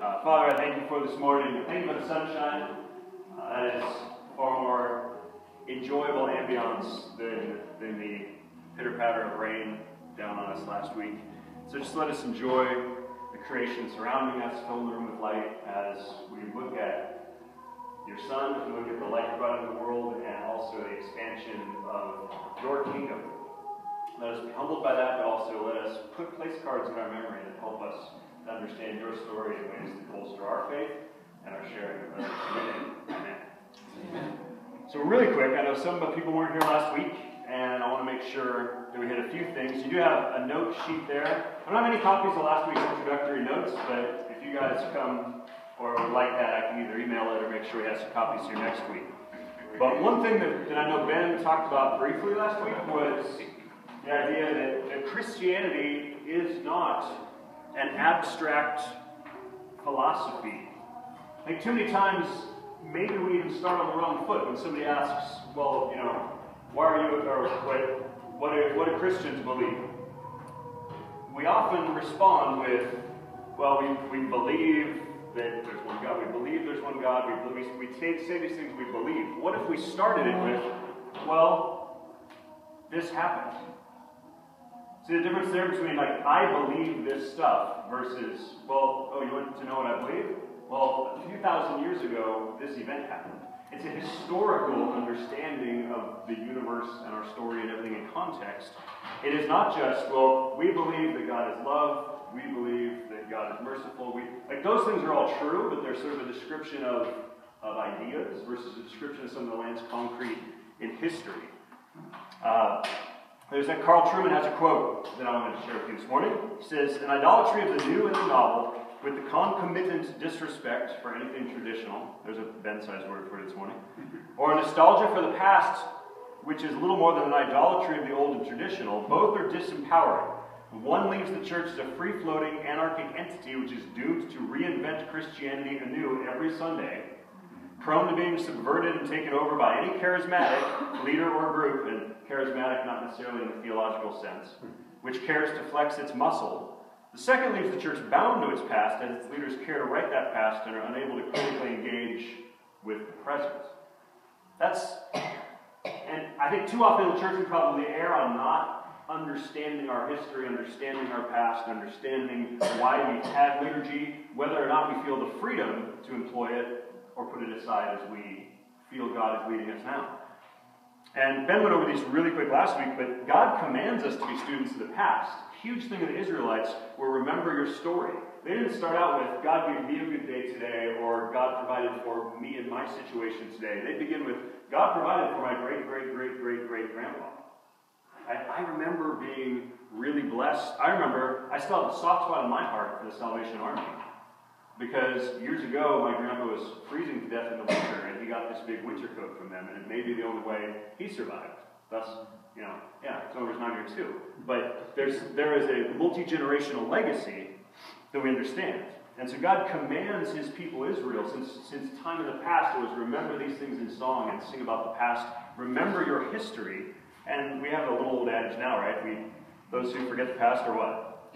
Father, I thank you for this morning. I thank you for the sunshine. That is far more enjoyable ambience than the pitter-patter of rain down on us last week. So just let us enjoy the creation surrounding us, fill the room with light as we look at your Son, as we look at the light you brought into the world, and also the expansion of your kingdom. Let us be humbled by that, but also let us put place cards in our memory that help us to understand your story in ways that bolster our faith and our sharing of others. Amen. Amen. So really quick, I know some people weren't here last week, and I want to make sure that we hit a few things. You do have a note sheet there. I don't have any copies of last week's introductory notes, but if you guys come or would like that, I can either email it or make sure we have some copies here next week. But one thing that I know Ben talked about briefly last week was the idea that Christianity is not an abstract philosophy. I think too many times, maybe we even start on the wrong foot when somebody asks, well, you know, why are you, or what do Christians believe? We often respond with, well, we believe that there's one God. We believe there's one God. We say these things we believe. What if we started it with, well, this happened? See the difference there between, like, I believe this stuff versus, well, oh, you want to know what I believe? Well, a few thousand years ago, this event happened. It's a historical understanding of the universe and our story and everything in context. It is not just, well, we believe that God is love, we believe that God is merciful. Like, those things are all true, but they're sort of a description of ideas versus a description of some of the land's concrete in history. There's that Karl Truman has a quote that I wanted to share with you this morning. He says, "An idolatry of the new and the novel, with the concomitant disrespect for anything traditional," there's a Ben-sized word for it this morning, "or a nostalgia for the past, which is little more than an idolatry of the old and traditional, both are disempowering. One leaves the church as a free-floating, anarchic entity which is doomed to reinvent Christianity anew every Sunday, prone to being subverted and taken over by any charismatic leader or group," and charismatic not necessarily in the theological sense, "which cares to flex its muscle. The second leaves the church bound to its past, as its leaders care to write that past and are unable to critically engage with the present." And I think too often in the church we probably err on not understanding our history, understanding our past, understanding why we've had liturgy, whether or not we feel the freedom to employ it or put it aside as we feel God is leading us now. And Ben went over these really quick last week, but God commands us to be students of the past. Huge thing of the Israelites were remember your story. They didn't start out with, God gave me a good day today, or God provided for me in my situation today. They begin with, God provided for my great-great-great-great-great-grandpa. I remember being really blessed. I still have a soft spot in my heart for the Salvation Army. Because years ago, my grandpa was freezing to death in the winter, and he got this big winter coat from them, and it may be the only way he survived. Thus, it's over his 9 years too. But there is a multi-generational legacy that we understand. And so God commands his people Israel, since time in the past, it was remember these things in song and sing about the past. Remember your history. And we have a little old adage now, right? Those who forget the past are what?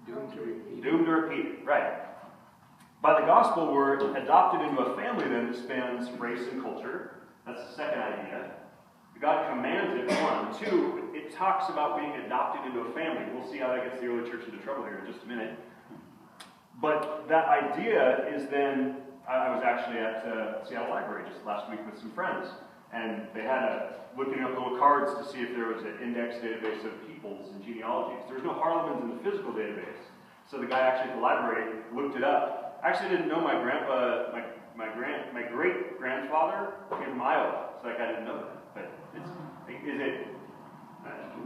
Doomed to repeat it, right. By the gospel, we're adopted into a family then that spans race and culture. That's the second idea. God commands it, one. Two, it talks about being adopted into a family. We'll see how that gets the early church into trouble here in just a minute. But that idea is then, I was actually at Seattle Library just last week with some friends. And they had looking up little cards to see if there was an index database of peoples and genealogies. There was no Harlemans in the physical database. So the guy actually at the library looked it up. I actually didn't know my grandpa, my great-grandfather came from Iowa. So that guy didn't know that. But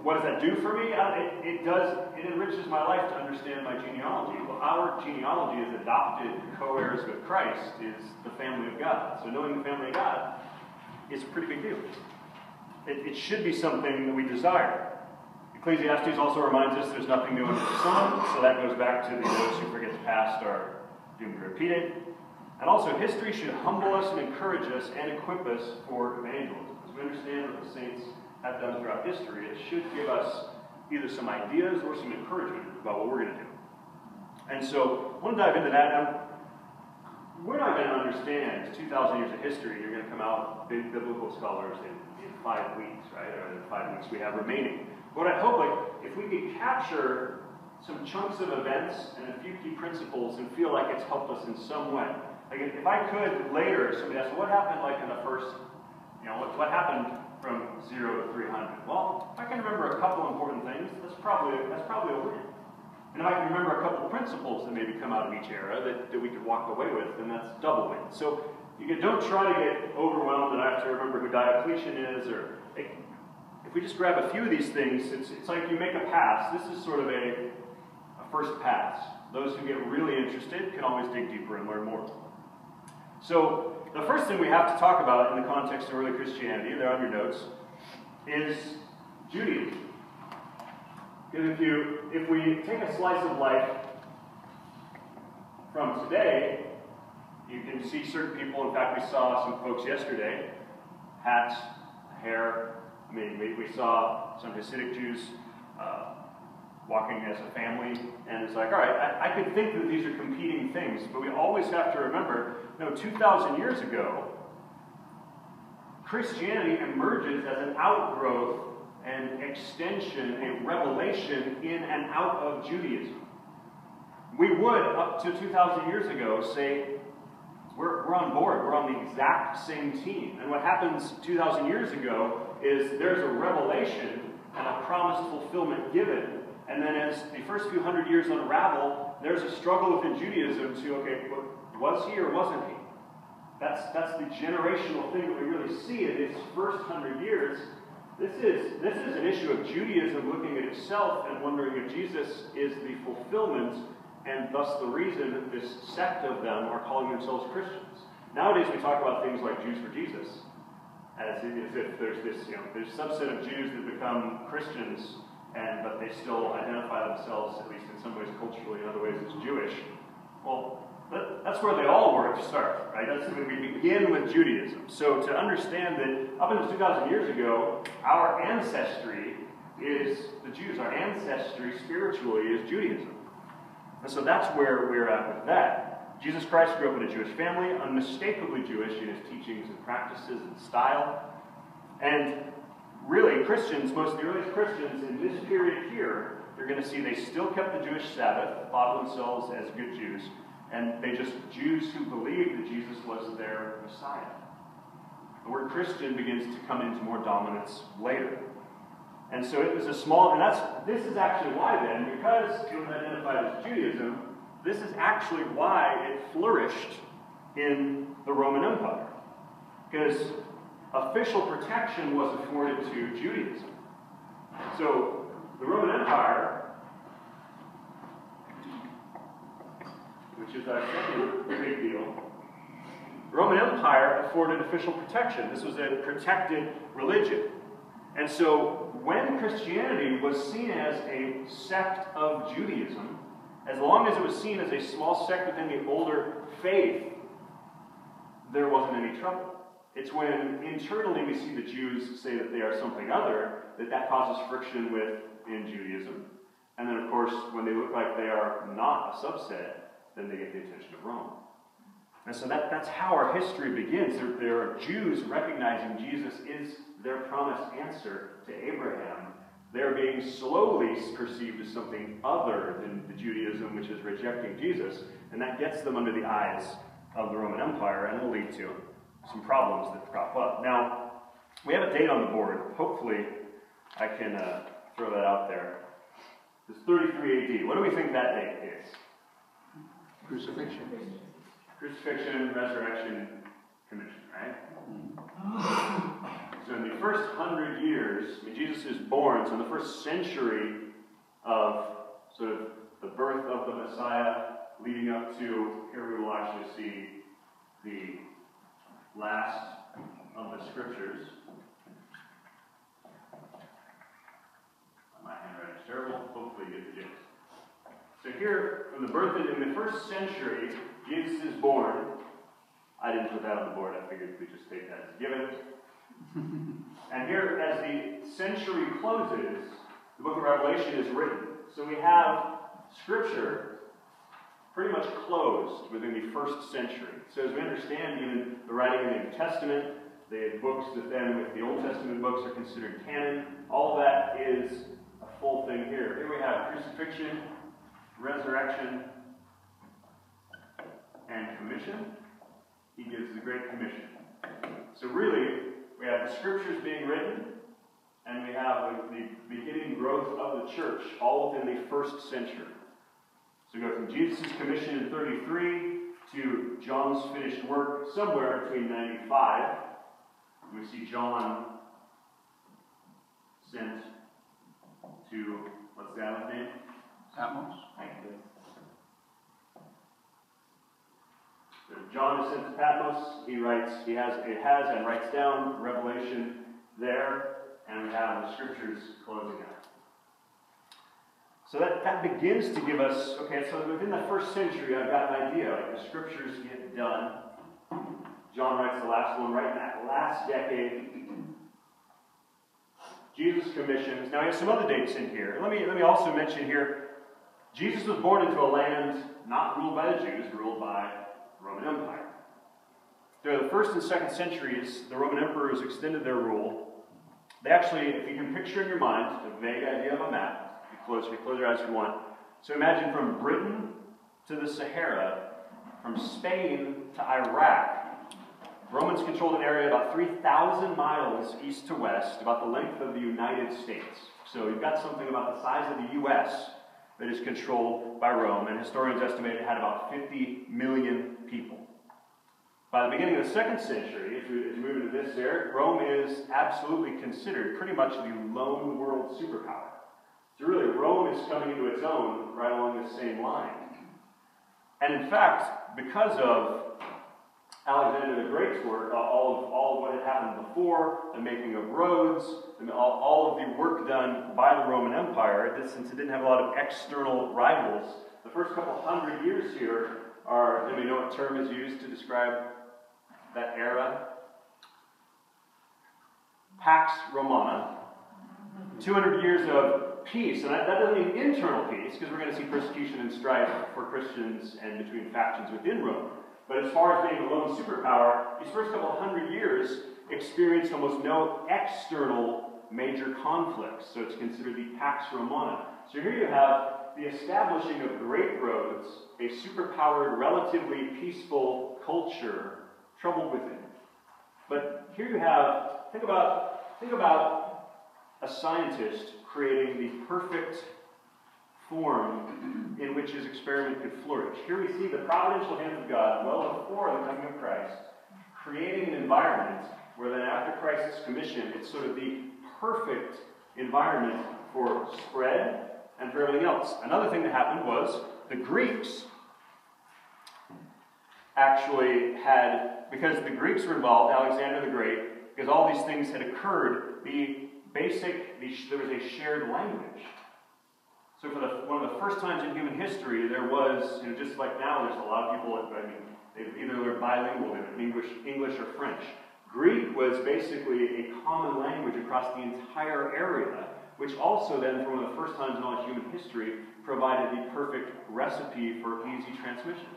what does that do for me? It enriches my life to understand my genealogy. Well, our genealogy as adopted co-heirs with Christ is the family of God. So knowing the family of God is a pretty big deal. It should be something that we desire. Ecclesiastes also reminds us there's nothing new under the sun, so that goes back to those who forget the past are doomed to repeat it. And also, history should humble us and encourage us and equip us for evangelism. As we understand what the saints have done throughout history, it should give us either some ideas or some encouragement about what we're going to do. And so I want to dive into that. We're not going to understand 2,000 years of history. You're going to come out big biblical scholars in 5 weeks, right? Or the 5 weeks we have remaining. What I hope, if we could capture some chunks of events and a few key principles and feel like it's helped us in some way. Like if I could later, somebody asked, what happened in the first, what happened from 0 to 300? Well, if I can remember a couple important things, that's probably a win. And if I can remember a couple principles that maybe come out of each era that we could walk away with, then that's double win. So don't try to get overwhelmed that I have to remember who Diocletian is, or if we just grab a few of these things, it's like you make a pass. This is sort of a first pass. Those who get really interested can always dig deeper and learn more. So the first thing we have to talk about in the context of early Christianity, there on your notes, is Judaism. Because if we take a slice of life from today, you can see certain people. In fact, we saw some folks yesterday, hats, hair. I mean, we saw some Hasidic Jews walking as a family, and it's like, all right, I could think that these are competing things, but we always have to remember, 2,000 years ago, Christianity emerges as an outgrowth, an extension, a revelation in and out of Judaism. We would, up to 2,000 years ago, say, we're on board, we're on the exact same team. And what happens 2,000 years ago is there's a revelation and a promised fulfillment given. And then as the first few hundred years unravel, there's a struggle within Judaism to, okay, was he or wasn't he? That's the generational thing that we really see in its first 100 years. This is an issue of Judaism looking at itself and wondering if Jesus is the fulfillment and thus the reason that this sect of them are calling themselves Christians. Nowadays we talk about things like Jews for Jesus, as if there's this there's a subset of Jews that become Christians, but they still identify themselves, at least in some ways culturally, in other ways as Jewish. Well, that's where they all were to start, right? That's when we begin with Judaism. So to understand that up until 2,000 years ago, our ancestry is the Jews. Our ancestry spiritually is Judaism. And so that's where we're at with that. Jesus Christ grew up in a Jewish family, unmistakably Jewish in his teachings and practices and style. And really, Christians, most of the earliest Christians in this period here, you're going to see they still kept the Jewish Sabbath, thought of themselves as good Jews, and they just Jews who believed that Jesus was their Messiah. The word Christian begins to come into more dominance later. And so it was a small, and this is actually why then, because it was identified as Judaism, this is actually why it flourished in the Roman Empire. Because official protection was afforded to Judaism. So the Roman Empire, which is our second big deal, the Roman Empire afforded official protection. This was a protected religion. And so when Christianity was seen as a sect of Judaism, as long as it was seen as a small sect within the older faith, there wasn't any trouble. It's when internally we see the Jews say that they are something other that causes friction within Judaism. And then, of course, when they look like they are not a subset, then they get the attention of Rome. And so that's how our history begins. There are Jews recognizing Jesus is their promised answer to Abraham. They're being slowly perceived as something other than the Judaism, which is rejecting Jesus. And that gets them under the eyes of the Roman Empire and will lead to some problems that crop up. Now, we have a date on the board. Hopefully, I can throw that out there. It's 33 AD. What do we think that date is? Crucifixion. Crucifixion, resurrection, commission, right? So in the first 100 years, Jesus is born, so in the first century of sort of the birth of the Messiah, leading up to, here we will actually see the last of the scriptures. My handwriting is terrible. Hopefully you get the gist. So here, from the birth in the first century, Jesus is born. I didn't put that on the board. I figured we'd just take that as a given. And here, as the century closes, the book of Revelation is written. So we have Scripture pretty much closed within the first century. So as we understand even the writing of the New Testament, the books that then with the Old Testament books are considered canon, all of that is a full thing here. Here we have crucifixion, resurrection, and commission. He gives the Great Commission. So really, we have the scriptures being written, and we have the beginning growth of the church, all within the first century. So we go from Jesus' commission in 33 to John's finished work somewhere between 95. We see John sent to, what's the island's name? Patmos. Thank you. So John is sent to Patmos. He writes and writes down Revelation there, and we have the scriptures closing out. So that begins to give us, okay, so within the first century, I've got an idea. Like the scriptures get done. John writes the last one right in that last decade. Jesus commissions. Now, he has some other dates in here. Let me also mention here, Jesus was born into a land not ruled by the Jews, ruled by the Roman Empire. During the first and second centuries, the Roman emperors extended their rule. They actually, if you can picture in your mind a vague idea of a map, you close your eyes if you want. So imagine from Britain to the Sahara, from Spain to Iraq, Romans controlled an area about 3,000 miles east to west, about the length of the United States. So you've got something about the size of the U.S. that is controlled by Rome, and historians estimate it had about 50 million people. By the beginning of the second century, as we move into this era, Rome is absolutely considered pretty much the lone world superpower. So really, Rome is coming into its own right along this same line. And in fact, because of Alexander the Great's work, all of what had happened before, the making of roads, all of the work done by the Roman Empire, since it didn't have a lot of external rivals, the first couple hundred years here are, do we know what term is used to describe that era? Pax Romana. 200 years of peace, and that doesn't mean internal peace, because we're going to see persecution and strife for Christians and between factions within Rome. But as far as being a lone superpower, these first couple hundred years experienced almost no external major conflicts. So it's considered the Pax Romana. So here you have the establishing of great roads, a superpowered, relatively peaceful culture, troubled within. But here you have, think about a scientist creating the perfect form in which his experiment could flourish. Here we see the providential hand of God, well before the coming of Christ, creating an environment where then after Christ's commission, it's sort of the perfect environment for spread and for everything else. Another thing that happened was the Greeks actually had, because the Greeks were involved, Alexander the Great, because all these things had occurred, there was a shared language. So for one of the first times in human history, there was, just like now, there's a lot of people, they're bilingual, English or French. Greek was basically a common language across the entire area, which also then, for one of the first times in all of human history, provided the perfect recipe for easy transmission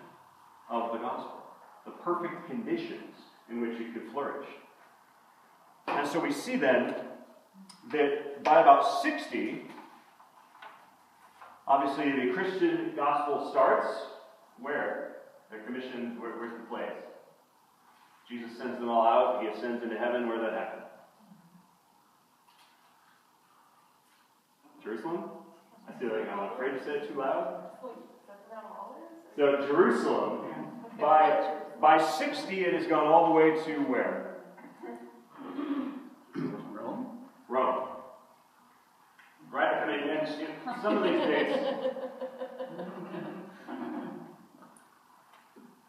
of the gospel. The perfect conditions in which it could flourish. And so we see then that by about 60, obviously the Christian gospel starts where? They're commissioned, where's the place? Jesus sends them all out, he ascends into heaven, where did that happen? Jerusalem? I feel like I'm afraid to say it too loud. So Jerusalem, by 60 it has gone all the way to where? Rome. Right? I mean, and some of these dates,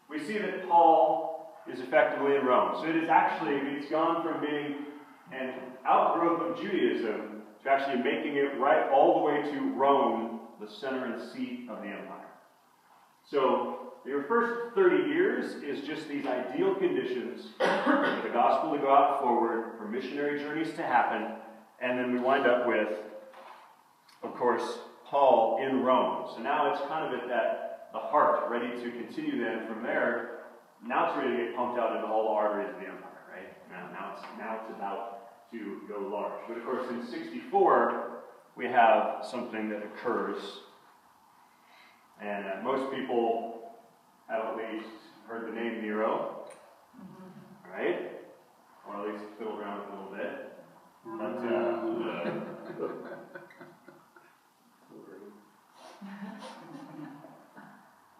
we see that Paul is effectively in Rome. So it's gone from being an outgrowth of Judaism to actually making it right all the way to Rome, the center and seat of the empire. So your first 30 years is just these ideal conditions for the gospel to go out forward, for missionary journeys to happen, and then we wind up with, of course, Paul in Rome. So now it's kind of at the heart, ready to continue then from there. Now it's ready to get pumped out into all the arteries of the empire, right? Now it's about to go large. But of course, in 64, we have something that occurs, and most people have at least heard the name Nero, right? Or at least fiddled around with it a little bit.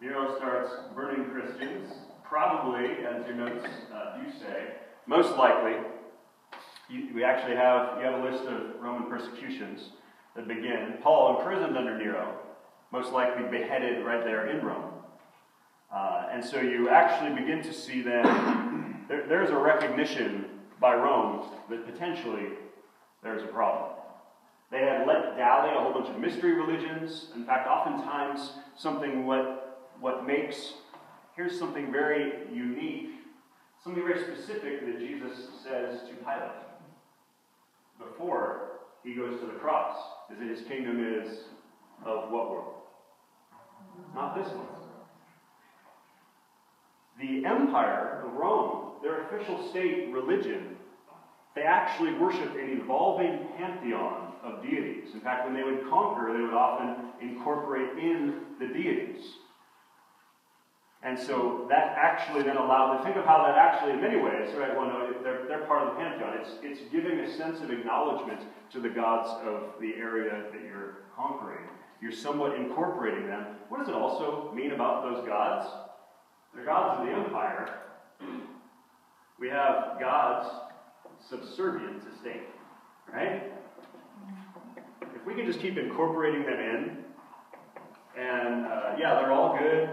Nero starts burning Christians, probably, as your notes do say, most likely. You actually have a list of Roman persecutions that begin. Paul, imprisoned under Nero, most likely beheaded right there in Rome. And so you actually begin to see then, there's a recognition by Rome that potentially there's a problem. They had let dally a whole bunch of mystery religions. In fact, oftentimes something what makes, here's something very unique, something very specific that Jesus says to Pilate before he goes to the cross, is that his kingdom is of what world? Not this one. The empire of Rome, their official state religion, they actually worship an evolving pantheon of deities. In fact, when they would conquer, they would often incorporate in the deities. And so that actually then allowed, think of how that actually, in many ways, right, well, no, they're part of the pantheon. It's giving a sense of acknowledgement to the gods of the area that you're conquering. You're somewhat incorporating them. What does it also mean about those gods? They're gods of the empire. We have gods subservient to state, right? If we can just keep incorporating them in, and they're all good.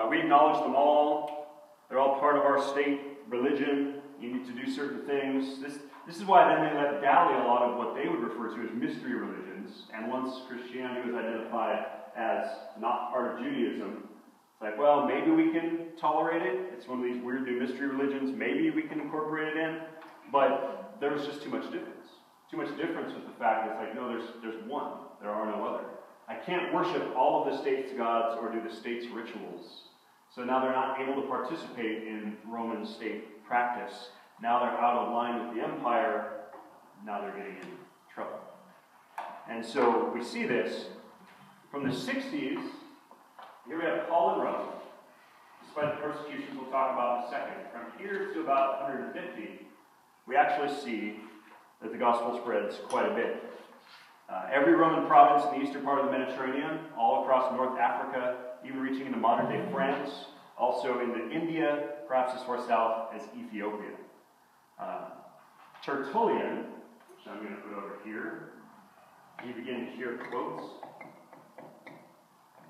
We acknowledge them all. They're all part of our state religion. You need to do certain things. This is why then they let dally a lot of what they would refer to as mystery religions. And once Christianity was identified as not part of Judaism, it's like, well, maybe we can tolerate it. It's one of these weird new mystery religions. Maybe we can incorporate it in. But there was just too much difference. Too much difference with the fact that it's like, no, there's one. There are no other. I can't worship all of the state's gods or do the state's rituals. So now they're not able to participate in Roman state practice. Now they're out of line with the empire. Now they're getting in trouble. And so we see this from the 60s. Here we have Paul in Rome. Despite the persecutions we'll talk about in a second. From here to about 150, we actually see that the gospel spreads quite a bit. Every Roman province in the eastern part of the Mediterranean, all across North Africa, even reaching into modern-day France, also into India, perhaps as far south as Ethiopia. Tertullian, which I'm going to put over here, you begin to hear quotes.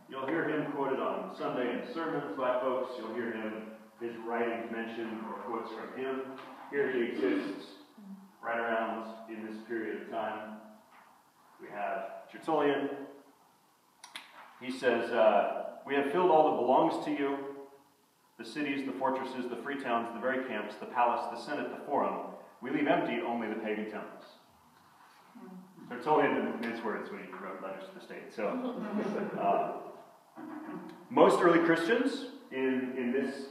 You'll hear him quoted on Sunday in sermons by folks. You'll hear his writings mentioned or quotes from him. Here he exists right around in this period of time. We have Tertullian. He says, we have filled all that belongs to you, the cities, the fortresses, the free towns, the very camps, the palace, the senate, the forum. We leave empty only the pagan temples. Tertullian didn't mince words when he wrote letters to the state. So, most early Christians in this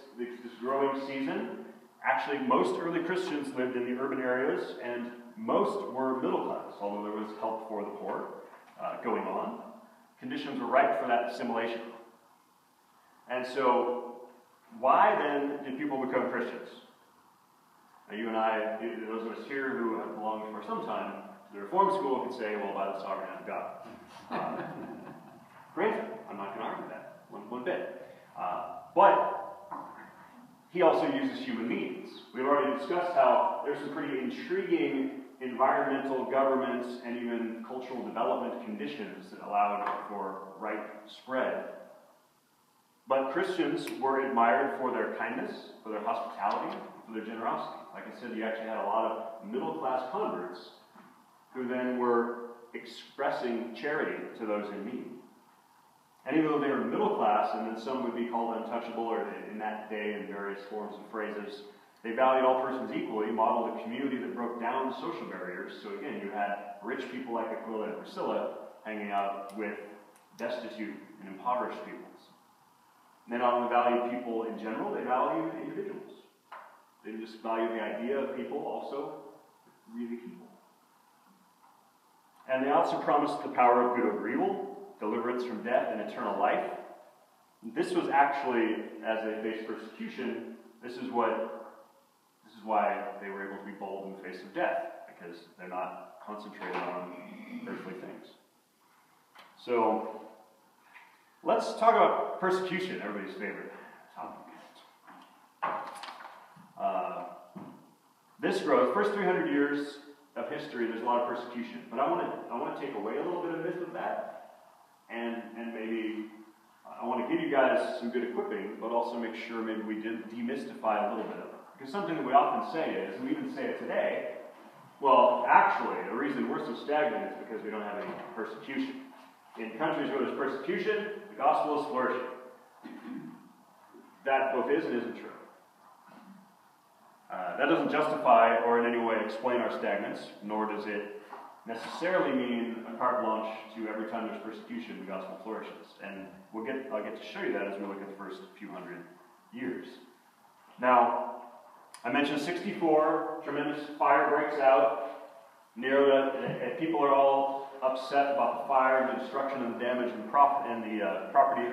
growing season, actually most early Christians lived in the urban areas, and most were middle class, although there was help for the poor going on. Conditions were ripe for that assimilation. And so, why then did people become Christians? Now, you and I, those of us here who have belonged for some time to the Reformed school, could say, well, by the sovereign hand of God. Granted, I'm not going to argue that one bit. But he also uses human means. We've already discussed how there's some pretty intriguing environmental, government, and even cultural development conditions that allowed for right spread. But Christians were admired for their kindness, for their hospitality, for their generosity. Like I said, you actually had a lot of middle-class converts who then were expressing charity to those in need. And even though they were middle class, and then some would be called untouchable, or in that day in various forms and phrases, they valued all persons equally, modeled a community that broke down social barriers. So again, you had rich people like Aquila and Priscilla hanging out with destitute and impoverished peoples. They not only value people in general, they value individuals. They didn't just value the idea of people, also really people. And they also promised the power of good over evil, deliverance from death and eternal life. This was actually, as they faced persecution, this is why they were able to be bold in the face of death, because they're not concentrated on earthly things. So, let's talk about persecution, everybody's favorite topic. This growth, first 300 years of history, there's a lot of persecution. But I want to take away a little bit of myth of that, and maybe I want to give you guys some good equipping, but also make sure maybe we demystify a little bit of it. Because something that we often say is, and we even say it today, well, actually, the reason we're so stagnant is because we don't have any persecution. In countries where there's persecution, the gospel is flourishing. That both is and isn't true. That doesn't justify or in any way explain our stagnance, nor does it necessarily mean a carte blanche to every time there's persecution, the gospel flourishes. And I'll get to show you that as we look at the first few hundred years. Now, I mentioned 64, tremendous fire breaks out. People are all upset about the fire and the destruction and the damage and the property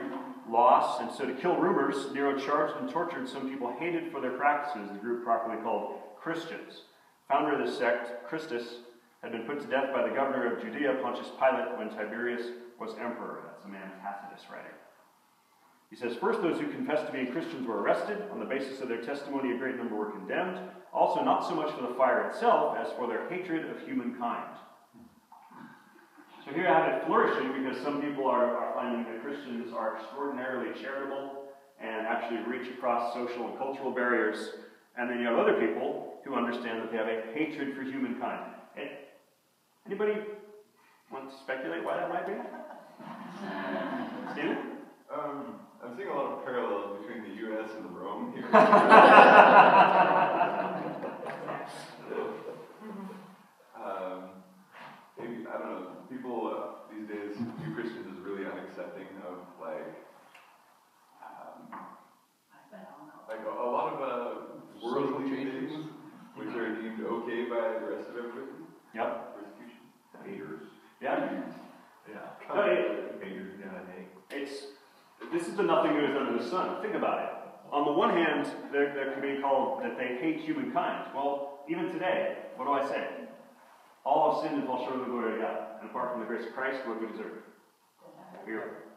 loss. And so to kill rumors, Nero charged and tortured some people hated for their practices, the group properly called Christians. Founder of this sect, Christus, had been put to death by the governor of Judea, Pontius Pilate, when Tiberius was emperor. That's a man Tacitus writing. He says, first, those who confessed to being Christians were arrested. On the basis of their testimony, a great number were condemned. Also, not so much for the fire itself as for their hatred of humankind. So here I have it flourishing because some people are finding that Christians are extraordinarily charitable and actually reach across social and cultural barriers. And then you have other people who understand that they have a hatred for humankind. Anybody want to speculate why that might be? Steven? I'm seeing a lot of parallels between the U.S. and Rome here. Maybe, I don't know, people these days view Christians as really unaccepting of a lot of worldly things which are deemed okay by the rest of everybody. Yep. Persecution. Haters. Yeah. Haters, This is the nothing new is under the sun. Think about it. On the one hand, there can be called that they hate humankind. Well, even today, what do I say? All have sinned and fall short of the glory of God. And apart from the grace of Christ, what do we deserve?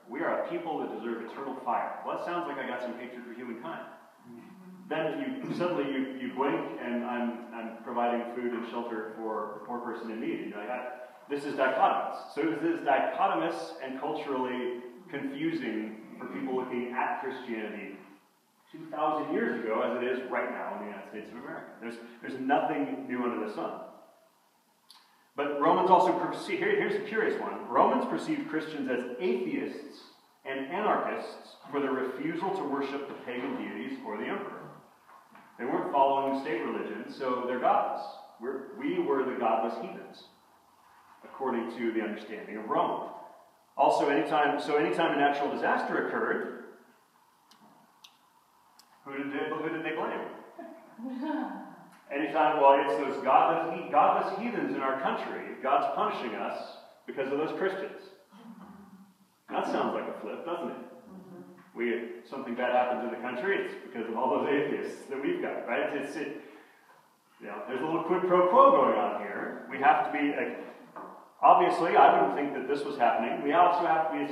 We are a people that deserve eternal fire. Well, that sounds like I got some hatred for humankind. Then you blink, and I'm providing food and shelter for a poor person in need. This is dichotomous. So this is dichotomous and culturally confusing for people looking at Christianity 2,000 years ago as it is right now in the United States of America. There's nothing new under the sun. But Romans also perceive, here's a curious one. Romans perceived Christians as atheists and anarchists for their refusal to worship the pagan deities or the emperor. They weren't following state religion, so they're godless. We were the godless heathens, according to the understanding of Rome. Also, anytime a natural disaster occurred, who did they blame? Anytime, it's those godless heathens in our country. God's punishing us because of those Christians. That sounds like a flip, doesn't it? Something bad happens in the country, it's because of all those atheists that we've got, right? There's a little quid pro quo going on here. We have to be, obviously, I wouldn't think that this was happening. We also have to be,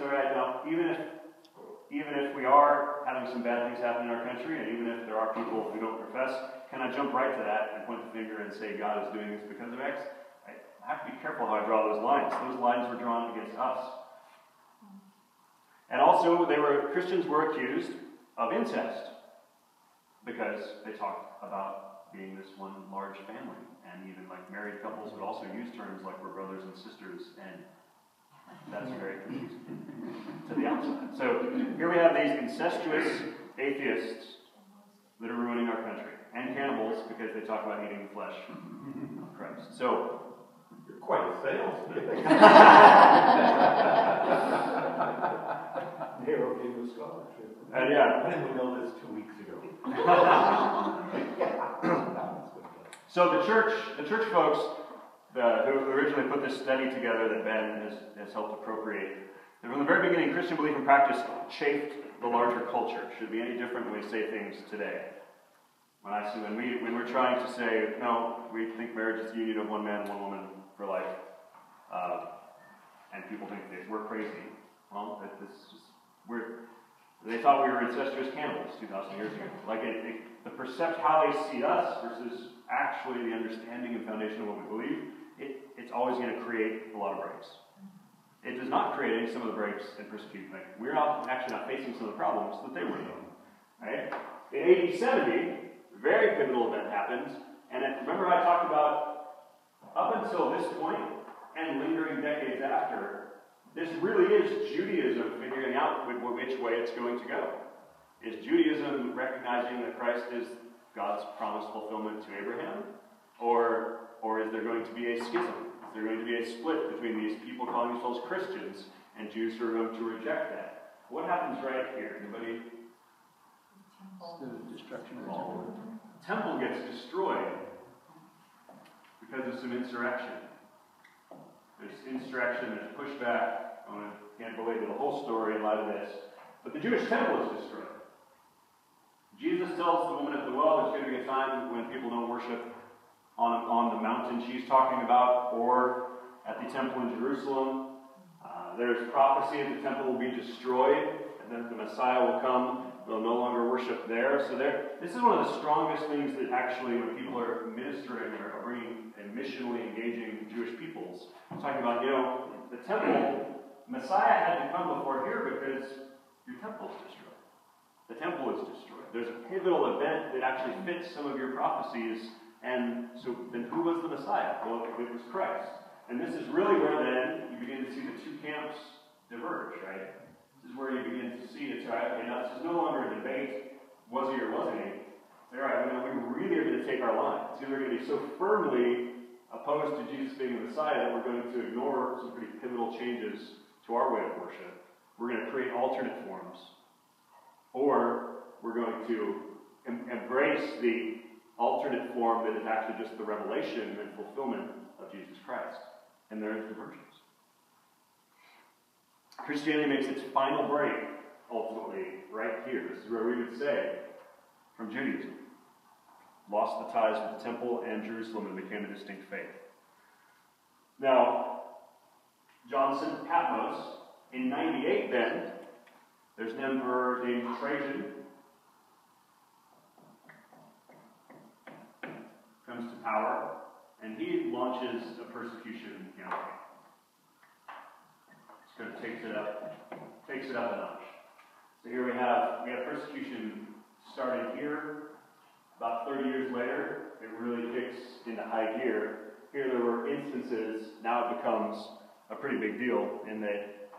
even if we are having some bad things happen in our country, and even if there are people who don't profess, can I jump right to that and point the finger and say God is doing this because of X? I have to be careful how I draw those lines. Those lines were drawn against us. And also, Christians were accused of incest because they talked about being this one large family. And even married couples would also use terms like we're brothers and sisters, and that's very confusing to the outside. So here we have these incestuous atheists that are ruining our country, and cannibals because they talk about eating the flesh of Christ. So you're quite a salesman. Nero gave a scholarship. And Yeah. When did we know this 2 weeks ago? So the church folks who originally put this study together that Ben has helped appropriate, from the very beginning, Christian belief and practice shaped the larger culture. Should be any different when we say things today? When we're trying to say, no, we think marriage is the union of one man and one woman for life, and people think that we're crazy. Well, they thought we were incestuous cannibals 2,000 years ago. Like the perception, how they see us versus actually the understanding and foundation of what we believe, it's always going to create a lot of breaks. It does not create some of the breaks and persecute. Like, we're actually not facing some of the problems that they were doing. Right? In AD 70, a very pivotal event happens, and remember I talked about up until this point and lingering decades after, this really is Judaism figuring out which way it's going to go. Is Judaism recognizing that Christ is God's promised fulfillment to Abraham? Or is there going to be a schism? Is there going to be a split between these people calling themselves Christians and Jews who are going to reject that? What happens right here? Anybody? The destruction of the temple. The temple gets destroyed because of some insurrection. There's insurrection, there's pushback. I can't belabor the whole story in light of this. But the Jewish temple is destroyed. Jesus tells the woman at the well there's going to be a time when people don't worship on the mountain she's talking about or at the temple in Jerusalem. There's prophecy that the temple will be destroyed and then the Messiah will come. They'll no longer worship there. So this is one of the strongest things that actually when people are ministering or bringing and missionally engaging Jewish peoples, talking about, the temple, Messiah had to come before here because your temple is destroyed. The temple is destroyed. There's a pivotal event that actually fits some of your prophecies. And so then who was the Messiah? Well, it was Christ. And this is really where then you begin to see the two camps diverge, right? This is where you begin to see it. So, now this is no longer a debate, was he or wasn't he? All right, we really are going to take our line. It's either going to be so firmly opposed to Jesus being the Messiah that we're going to ignore some pretty pivotal changes to our way of worship. We're going to create alternate forms. Or we're going to embrace the alternate form that is actually just the revelation and fulfillment of Jesus Christ. And there is divergence. Christianity makes its final break, ultimately, right here. This is where we would say, from Judaism. Lost the ties with the temple and Jerusalem and became a distinct faith. Now, John sent to Patmos. In 98 then, there's an emperor named Trajan. Comes to power, and he launches a persecution campaign. It's going to takes it up a notch. So here we have persecution starting here. About 30 years later, it really kicks into high gear. Here there were instances, now it becomes a pretty big deal in that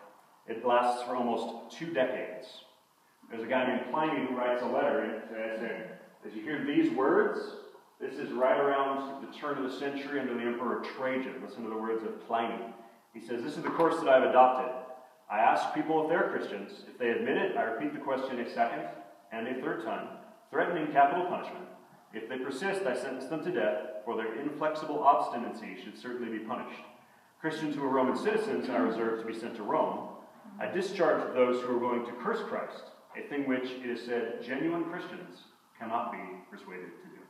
it lasts for almost 2 decades. There's a guy named Pliny who writes a letter saying, as you hear these words, this is right around the turn of the century under the Emperor Trajan. Listen to the words of Pliny. He says, this is the course that I've adopted. I ask people if they're Christians. If they admit it, I repeat the question a second and a third time, threatening capital punishment. If they persist, I sentence them to death, for their inflexible obstinacy should certainly be punished. Christians who are Roman citizens I reserve to be sent to Rome. I discharge those who are willing to curse Christ, a thing which, it is said, genuine Christians cannot be persuaded to do.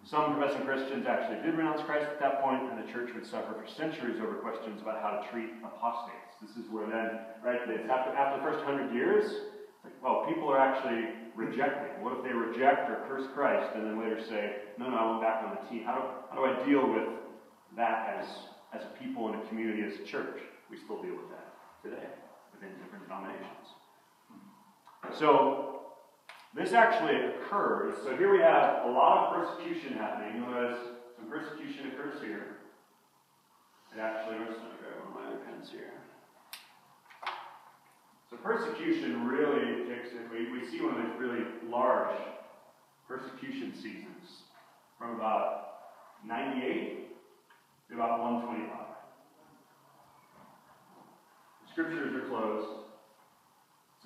Some professing Christians actually did renounce Christ at that point, and the church would suffer for centuries over questions about how to treat apostates. This is where then, right, after the first 100 years, it's like, well, people are actually rejecting. What if they reject or curse Christ, and then later say, no, I want back on the team? How do I deal with that as a people in a community, as a church? We still deal with that today within different denominations. So, this actually occurs. So here we have a lot of persecution happening. You'll notice some persecution occurs here. It actually, I'm just going to grab one of my other pens here. So persecution really takes it. We see one of these really large persecution seasons from about 98 to about 125. The scriptures are closed.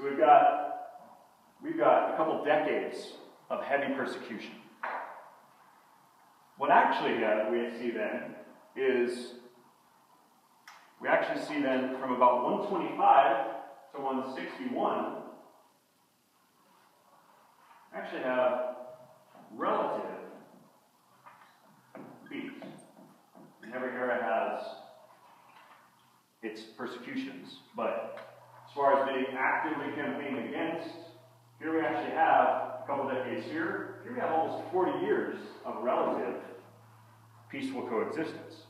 So we've got a couple decades of heavy persecution. What actually we see then is, we actually see then from about 125 to 161, actually have relative peace. And every era has its persecutions, but as far as being actively campaigning against, here we actually have a couple decades here. Here we have almost 40 years of relative peaceful coexistence.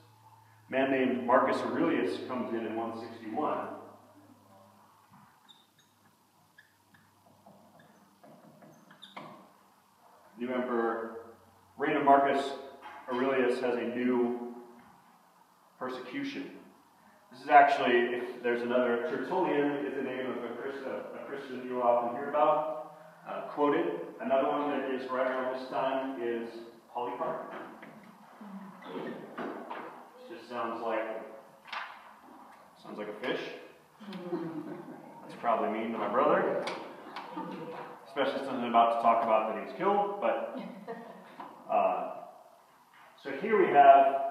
A man named Marcus Aurelius comes in 161. New emperor, reign of Marcus Aurelius has a new persecution. This is actually, if there's another, Tertullian is the name of a Christian you will often hear about, quoted. Another one that is right around this time is Polycarp. It just sounds like a fish. That's probably mean to my brother. Especially since I'm about to talk about that he's killed. But so here we have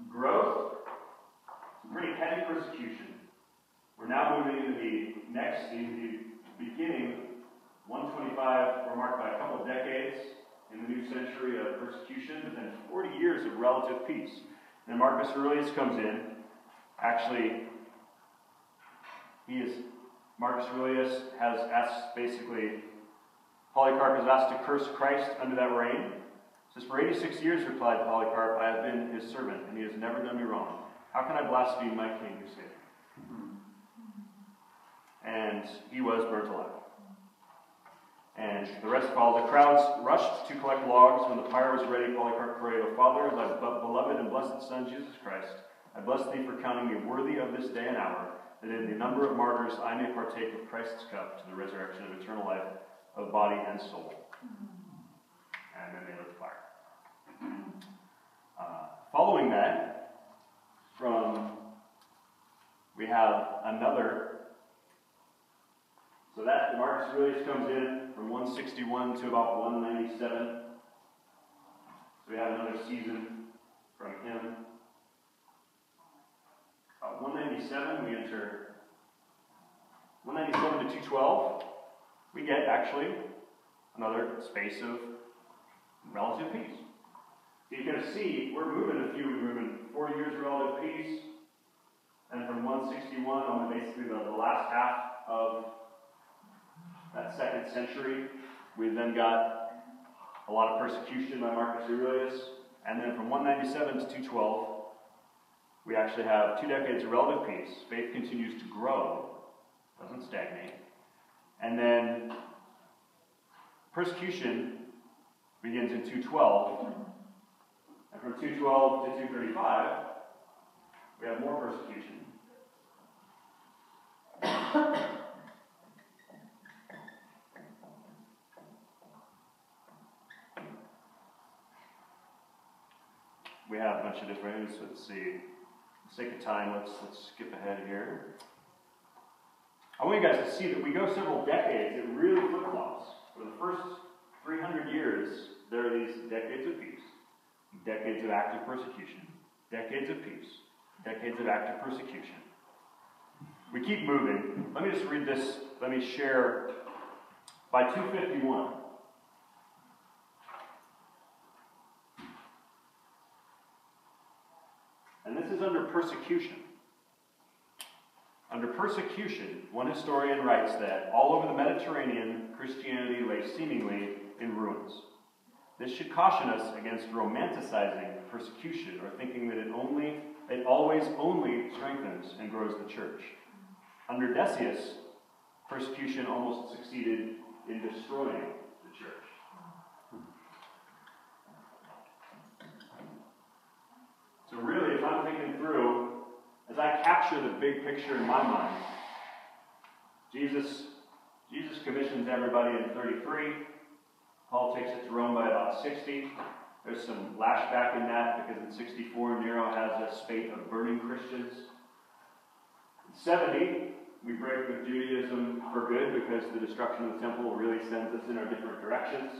growth, some pretty heavy persecution. We're now moving into the beginning. 125 were marked by a couple of decades in the new century of persecution, but then 40 years of relative peace. And Marcus Aurelius comes in. Actually, Marcus Aurelius has asked, basically, Polycarp has asked to curse Christ under that reign. It says, "For 86 years, replied Polycarp, I have been his servant, and he has never done me wrong. How can I blaspheme my king who saved me?" And he was burnt alive. And the rest followed. The crowds rushed to collect logs. When the pyre was ready, Polycarp prayed, "O Father, thy beloved and blessed Son, Jesus Christ, I bless thee for counting me worthy of this day and hour, that in the number of martyrs I may partake of Christ's cup to the resurrection of eternal life of body and soul." And then they lit the fire. Following that, we have another. So that Marcus Aurelius comes in from 161 to about 197. So we have another season from him. 197, we enter 197 to 212. We get actually another space of relative peace. So you can see we're moving 40 years of relative peace, and from 161 on basically the last half of that second century, we then got a lot of persecution by Marcus Aurelius, and then from 197 to 212, we actually have 2 decades of relative peace. Faith continues to grow, doesn't stagnate. And then persecution begins in 212. And from 212 to 235, we have more persecution. We have a bunch of different, so let's see. For the sake of time, let's skip ahead here. I want you guys to see that we go several decades. It really flip-flops. For the first 300 years, there are these decades of peace, decades of active persecution, decades of peace, decades of active persecution. We keep moving. Let me just read this. Let me share. By 251, and this is under persecution. Under persecution, one historian writes that all over the Mediterranean, Christianity lay seemingly in ruins. This should caution us against romanticizing persecution or thinking that it always only strengthens and grows the church. Under Decius, persecution almost succeeded in destroying the church. So really, if I'm thinking through, as I capture the big picture in my mind, Jesus commissions everybody in 33. Paul takes it to Rome by about 60. There's some lashback in that because in 64, Nero has a spate of burning Christians. In 70, we break with Judaism for good because the destruction of the temple really sends us in our different directions.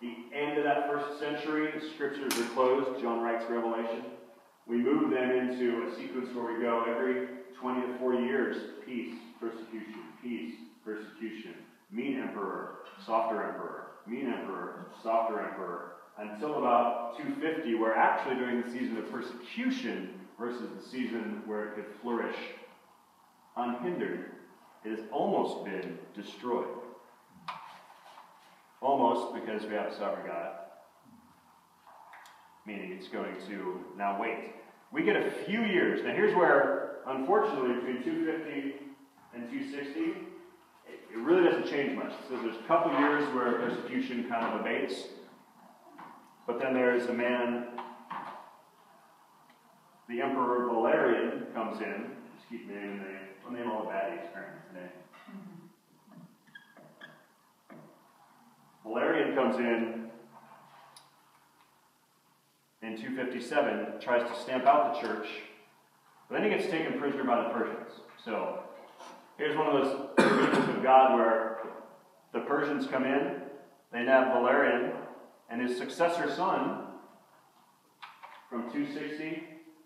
The end of that first century, the scriptures are closed. John writes Revelation. We move then into a sequence where we go every 20 to 40 years, peace, persecution, mean emperor, softer emperor, mean emperor, softer emperor, until about 250, where actually during the season of persecution versus the season where it could flourish unhindered, it has almost been destroyed. Almost, because we have a sovereign God. Meaning it's going to now wait. We get a few years. Now here's where, unfortunately, between 250 and 260, it really doesn't change much. So there's a couple years where persecution kind of abates. But then there's a man, the Emperor Valerian comes in. Just keep naming the name. I'll name all the baddies apparently today. Valerian comes in 257, tries to stamp out the church, but then he gets taken prisoner by the Persians. So here's one of those regions of God where the Persians come in, they nab Valerian, and his successor son, from 260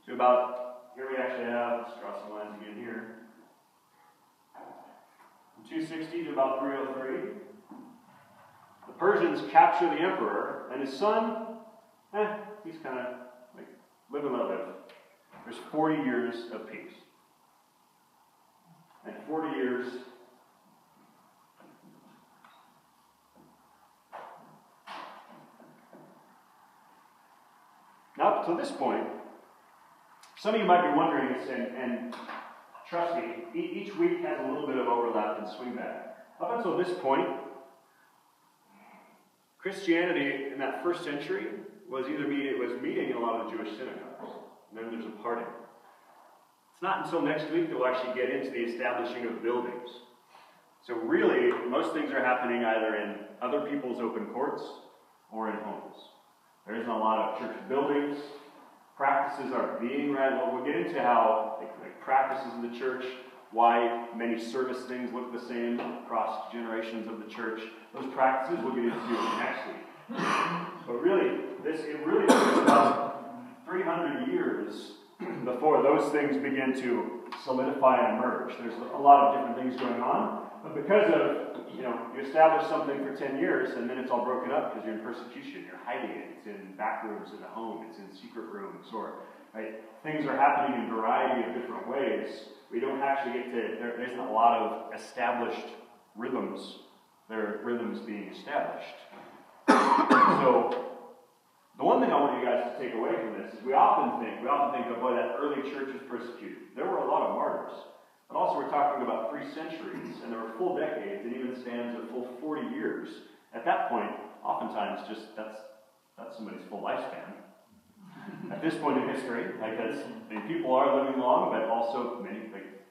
to about, here we actually have, let's draw some lines again here, from 260 to about 303, the Persians capture the emperor, and his son, he's kind of like, live and let live. There's 40 years of peace. And 40 years now, up to this point, some of you might be wondering, and trust me, each week has a little bit of overlap and swing back. Up until this point, Christianity in that first century was meeting in a lot of the Jewish synagogues. And then there's a parting. It's not until next week that we'll actually get into the establishing of buildings. So really, most things are happening either in other people's open courts or in homes. There isn't a lot of church buildings. Practices are being read. We'll get into how like practices of the church, why many service things look the same across generations of the church. Those practices we'll get into next week. But really, it really took about 300 years before those things begin to solidify and emerge. There's a lot of different things going on, but because of, you establish something for 10 years and then it's all broken up because you're in persecution, you're hiding it, it's in back rooms in the home, it's in secret rooms, or right, things are happening in a variety of different ways. We don't actually get to, there isn't a lot of established rhythms. There are rhythms being established. So, the one thing I want you guys to take away from this is we often think of, boy, that early church was persecuted. There were a lot of martyrs. But also we're talking about 3 centuries, and there were full decades, and even spans of full 40 years. At that point, oftentimes that's somebody's full lifespan. At this point in history, people are living long, but also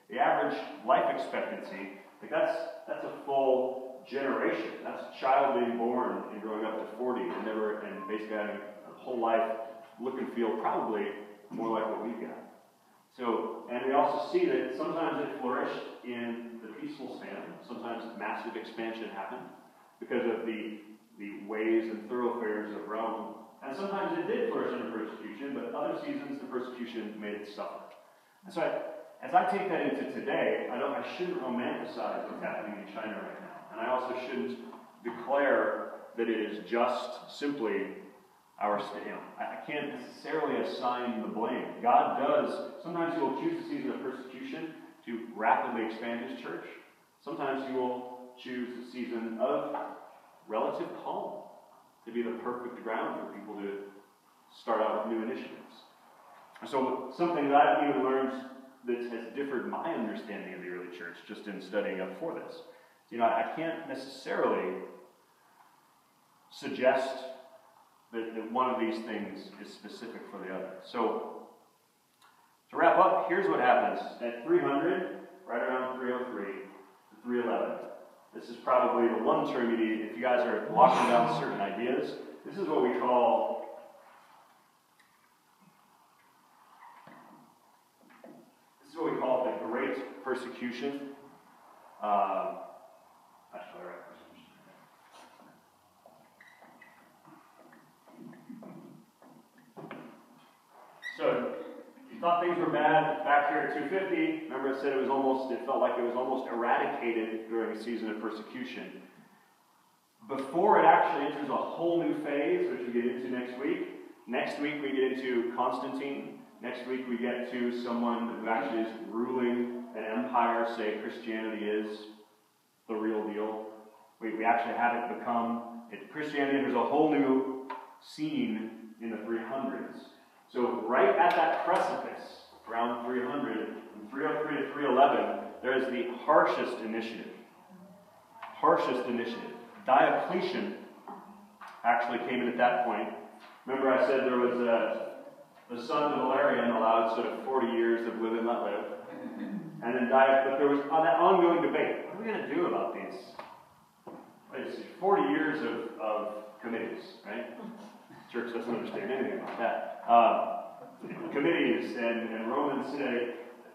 the average life expectancy, that's a full generation. That's a child being born and growing up to 40, and basically having a whole life look and feel probably more like what we've got. So, and we also see that sometimes it flourished in the peaceful span. Sometimes massive expansion happened because of the ways and thoroughfares of Rome. And sometimes it did flourish under persecution, but other seasons the persecution made it suffer. And so as I take that into today, I shouldn't romanticize what's happening in China right now. And I also shouldn't declare that it is just simply I can't necessarily assign the blame. God does, sometimes He will choose a season of persecution to rapidly expand His church. Sometimes He will choose a season of relative calm to be the perfect ground for people to start out with new initiatives. So something that I've even learned that has differed my understanding of the early church just in studying up for this. I can't necessarily suggest that one of these things is specific for the other. So, to wrap up, here's what happens. At 300, right around 303 to 311, this is probably the one term you need if you guys are locking down certain ideas. This is what we call the Great persecution. Actually, right. So, you thought things were bad back here at 250. Remember it said it felt like it was almost eradicated during a season of persecution. Before it actually enters a whole new phase, which we get into next week. Next week we get into Constantine. Next week we get to someone who actually is ruling an empire, say Christianity is the real deal. We actually have it become, Christianity enters a whole new scene in the 300s. So right at that precipice, around 300, from 303 to 311, there is the harshest initiative. Diocletian actually came in at that point. Remember I said there was the son of Valerian allowed sort of 40 years of live and let live. And then but there was that ongoing debate. What are we going to do about these? It's 40 years of committees, right? The church doesn't understand anything about that. Committees and Roman Synod,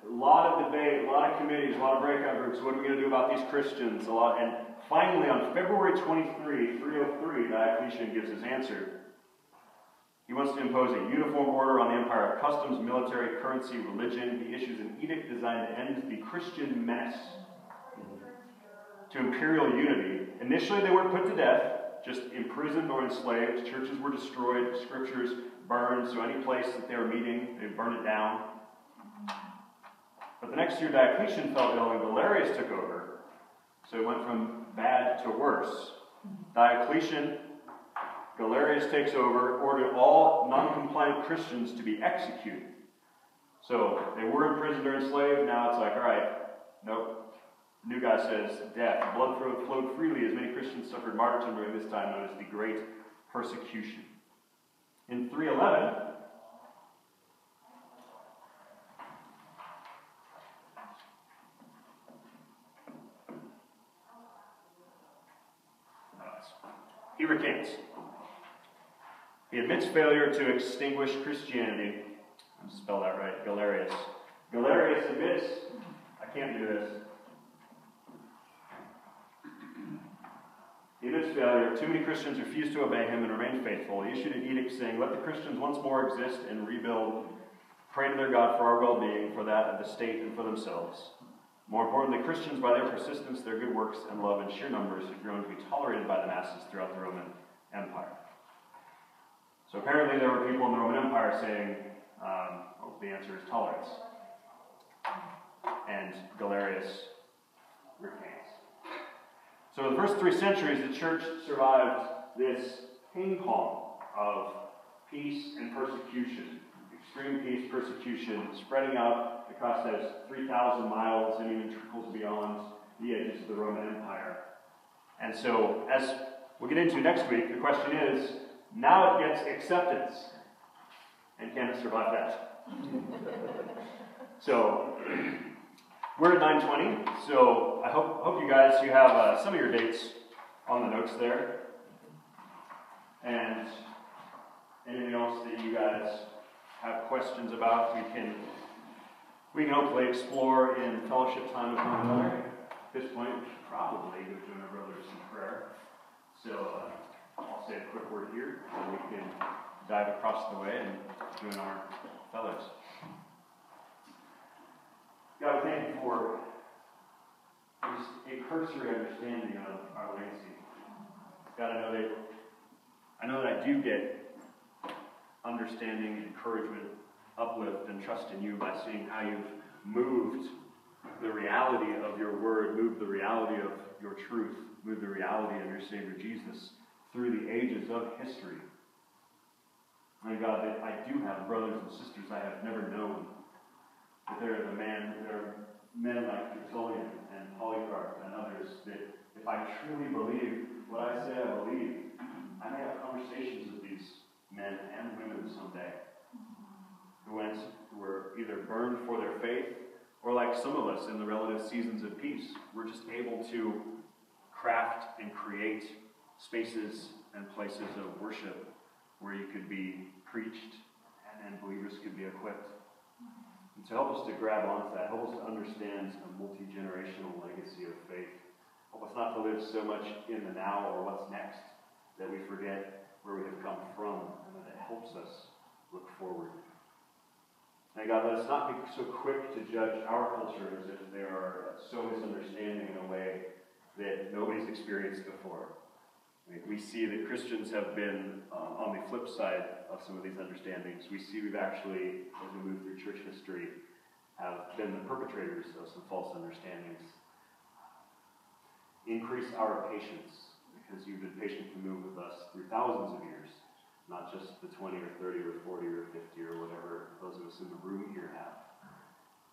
a lot of debate, a lot of committees, a lot of breakout groups. What are we going to do about these Christians? And finally, on February 23, 303, Diocletian gives his answer. He wants to impose a uniform order on the empire of customs, military, currency, religion. He issues an edict designed to end the Christian menace to imperial unity. Initially, they weren't put to death, just imprisoned or enslaved. Churches were destroyed, scriptures burned, so any place that they were meeting, they burned it down. But the next year, Diocletian fell ill and Galerius took over. So it went from bad to worse. Galerius takes over, ordered all non-compliant Christians to be executed. So they were imprisoned or enslaved. Now it's like, all right, nope. New guy says death. Blood flowed freely as many Christians suffered martyrdom during this time known as the Great Persecution. In 311, he recants. He admits failure to extinguish Christianity. I'll spell that right, Galerius. Galerius admits, I can't do this. He admits failure. Too many Christians refused to obey him and remain faithful. He issued an edict saying, let the Christians once more exist and rebuild, pray to their God for our well-being, for that of the state and for themselves. More importantly, Christians, by their persistence, their good works, and love in sheer numbers, have grown to be tolerated by the masses throughout the Roman Empire. So apparently there were people in the Roman Empire saying, the answer is tolerance. And Galerius recants. So in the first 3 centuries, the church survived this ping-pong of peace and persecution. Extreme peace, persecution, spreading out across those 3,000 miles and even trickles beyond the edges of the Roman Empire. And so, as we'll get into next week, the question is, now it gets acceptance. And can it survive that? So, we're at 9:20, so I hope you guys, you have some of your dates on the notes there. And anything else that you guys have questions about, we can hopefully explore in fellowship time with one another. At this point, we should probably go join our brothers in prayer. So I'll say a quick word here, and we can dive across the way and join our fellows. God, we thank you for just a cursory understanding of our legacy. God, I know that I do get understanding, encouragement, uplift, and trust in you by seeing how you've moved the reality of your word, moved the reality of your truth, moved the reality of your Savior Jesus through the ages of history. And God, that I do have brothers and sisters I have never known. That there are men like Tertullian and Polycarp and others that if I truly believe what I say I believe, I may have conversations with these men and women someday who were either burned for their faith or like some of us in the relative seasons of peace, we're just able to craft and create spaces and places of worship where you could be preached and believers could be equipped. And so help us to grab onto that. Help us to understand a multi-generational legacy of faith. Help us not to live so much in the now or what's next that we forget where we have come from, and that it helps us look forward. And God, let us not be so quick to judge our culture as if they are so misunderstanding in a way that nobody's experienced before. I mean, we see that Christians have been on the flip side of some of these understandings. We see we've actually, as we move through church history, have been the perpetrators of some false understandings. Increase our patience, because you've been patient to move with us through thousands of years, not just the 20 or 30 or 40 or 50 or whatever those of us in the room here have.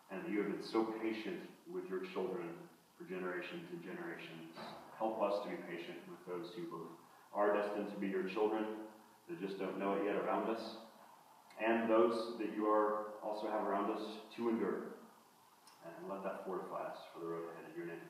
And you have been so patient with your children for generations and generations. Help us to be patient with those who are destined to be your children, that just don't know it yet around us, and those that you also have around us to endure. And let that fortify us for the road ahead in your name.